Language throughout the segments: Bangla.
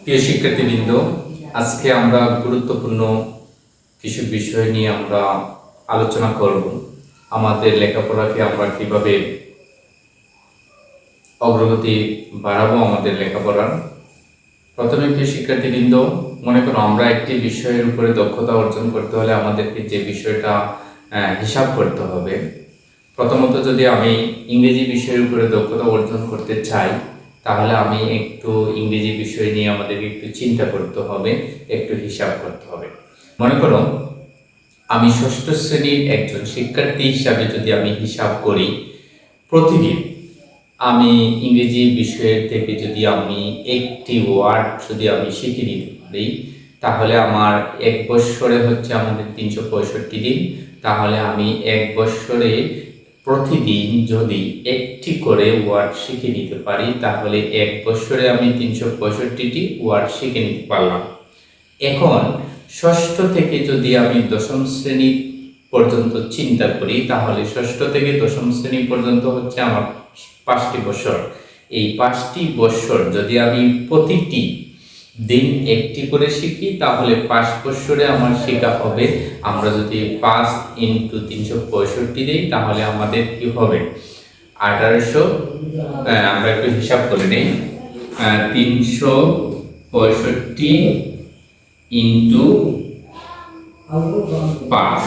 প্রিয় শিক্ষার্থীবৃন্দ, আজকে আমরা গুরুত্বপূর্ণ কিছু বিষয় নিয়ে আমরা আলোচনা করব। আমাদের লেখাপড়াকে আমরা কিভাবে অগ্রগতি বাড়াবো আমাদের লেখাপড়ার। প্রথমে প্রিয় শিক্ষার্থীবৃন্দ, মনে করো আমরা একটি বিষয়ের উপরে দক্ষতা অর্জন করতে হলে আমাদেরকে যে বিষয়টা হিসাব করতে হবে। প্রথমত যদি আমি ইংরেজি বিষয়ের উপরে দক্ষতা অর্জন করতে চাই, তাহলে আমি একটু ইংরেজি বিষয় নিয়ে আমাদেরকে একটু চিন্তা করতে হবে, একটু হিসাব করতে হবে। মনে করো আমি ষষ্ঠ শ্রেণীর একজন শিক্ষার্থী হিসাবে যদি আমি হিসাব করি, প্রতিদিন আমি ইংরেজি বিষয়ের থেকে যদি আমি একটি ওয়ার্ড যদি আমি শিখে নিতে পারি, তাহলে আমার এক বৎসরে হচ্ছে আমাদের 365 দিন। তাহলে আমি এক বৎসরে প্রতিদিন যদি একটি করে ওয়ার্ড শিখে নিতে পারি, তাহলে এক বছরে আমি 365টি ওয়ার্ড শিখে নিতে পারলাম। এখন ষষ্ঠ থেকে যদি আমি দশম শ্রেণী পর্যন্ত চিন্তা করি, তাহলে ষষ্ঠ থেকে দশম শ্রেণী পর্যন্ত হচ্ছে আমার 5টি বছর। এই 5টি বছর যদি আমি প্রতিটি দিন একটি করে শিখি, তাহলে 5 বছরে আমার শেখা হবে। আমরা যদি 5 × 365 দিই, তাহলে আমাদের কি হবে? 1800। আমরা একটু হিসাব করে নেই। 365 × 5,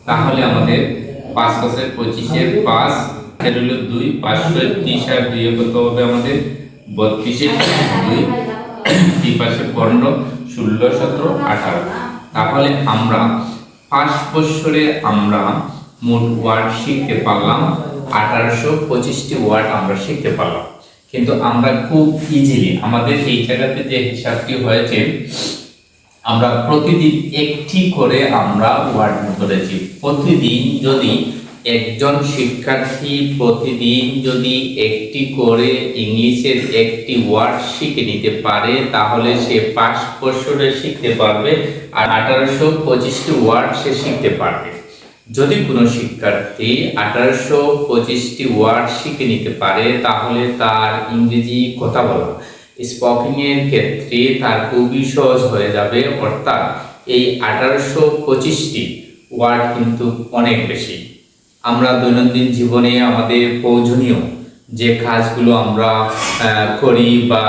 তাহলে আমাদের 5 বছর 25-এর 5 এর হলো 2, 530 আর 2 কত হবে আমাদের? 32-এর 2, এই পাশে 15, 16, 17, 18। তাহলে আমরা 5 বছরে আমরা মোট ওয়ার্ড শিখতে পারলাম 1825টি ওয়ার্ড আমরা শিখতে পারলাম। কিন্তু আমরা খুব ইজিলি আমাদের এই জায়গাতে যে হিসাবটি হয়েছে, আমরা প্রতিদিন একটি করে আমরা ওয়ার্ড ধরেছি। প্রতিদিন যদি একজন শিক্ষার্থী প্রতিদিন যদি একটি করে ইংলিশের একটি ওয়ার্ড শিখে নিতে পারে, তাহলে সে 5 বছরে শিখতে পারবে আর 1825টি ওয়ার্ড সে শিখতে পারবে। যদি কোনো শিক্ষার্থী 1825টি ওয়ার্ড শিখে নিতে পারে, তাহলে তার ইংরেজি কথা বলা, স্পিকিংয়ের ক্ষেত্রে তার খুবই সহজ হয়ে যাবে। অর্থাৎ এই 1825টি ওয়ার্ড কিন্তু অনেক বেশি। আমরা দৈনন্দিন জীবনে আমাদের প্রয়োজনীয় যে কাজগুলো আমরা করি বা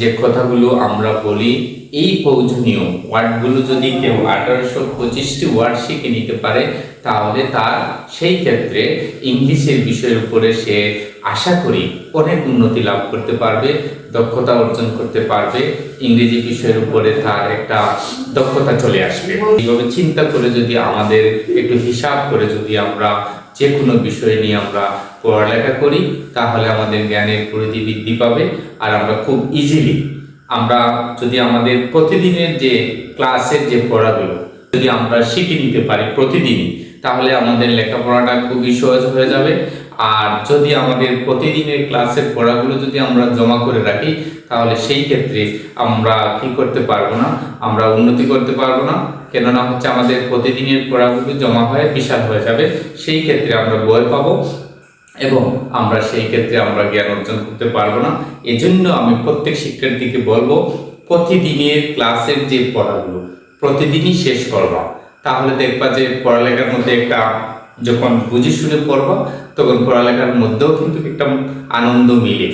যে কথাগুলো আমরা বলি, এই প্রয়োজনীয় ওয়ার্ডগুলো যদি কেউ 1825টি ওয়ার্ড শিখে নিতে পারে, তাহলে তার সেই ক্ষেত্রে ইংলিশের বিষয়ের উপরে সে আশা করি অনেক উন্নতি লাভ করতে পারবে, দক্ষতা অর্জন করতে পারবে। ইংরেজি বিষয়ের উপরে তার একটা দক্ষতা চলে আসবে। এইভাবে চিন্তা করে যদি আমাদের একটু হিসাব করে যদি আমরা যে কোনো বিষয় নিয়ে আমরা পড়ালেখা করি, তাহলে আমাদের জ্ঞানের পরিধি বৃদ্ধি পাবে। আর আমরা খুব ইজিলি আমরা যদি আমাদের প্রতিদিনের যে ক্লাসের যে পড়াগুলো যদি আমরা শিখে নিতে পারি প্রতিদিনই, তাহলে আমাদের লেখাপড়াটা খুবই সহজ হয়ে যাবে। আর যদি আমাদের প্রতিদিনের ক্লাসের পড়াগুলো যদি আমরা জমা করে রাখি, তাহলে সেই ক্ষেত্রে আমরা কি করতে পারবো না, আমরা উন্নতি করতে পারবো না। কেননা হচ্ছে আমাদের প্রতিদিনের পড়াগুলো জমা হয়ে বিশাল হয়ে যাবে। সেই ক্ষেত্রে আমরা ভয় পাবো এবং আমরা সেই ক্ষেত্রে আমরা জ্ঞান অর্জন করতে পারবো না। এজন্য আমি প্রত্যেক শিক্ষার্থীকে বলবো, প্রতিদিনের ক্লাসের যে পড়াগুলো প্রতিদিনই শেষ করবা। তাহলে দেখবা যে পড়ালেখার মধ্যে একটা, যখন বুঝে শুনে পড়বা, তখন পড়ালেখার মধ্যেও কিন্তু একটা আনন্দ মিলে।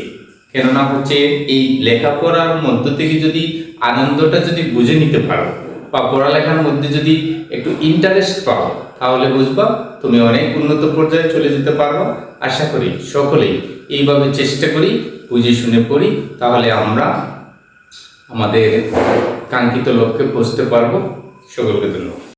কেননা হচ্ছে এই লেখাপড়ার মধ্য থেকে যদি আনন্দটা যদি বুঝে নিতে পারো বা পড়ালেখার মধ্যে যদি একটু ইন্টারেস্ট পাও, তাহলে বুঝবা তুমি অনেক উন্নত পর্যায়ে চলে যেতে পারো। আশা করি সকলেই এইভাবে চেষ্টা করি, বুঝে শুনে পড়ি, তাহলে আমরা আমাদের কাঙ্ক্ষিত লক্ষ্যে পৌঁছতে পারবো। সকলকে ধন্যবাদ।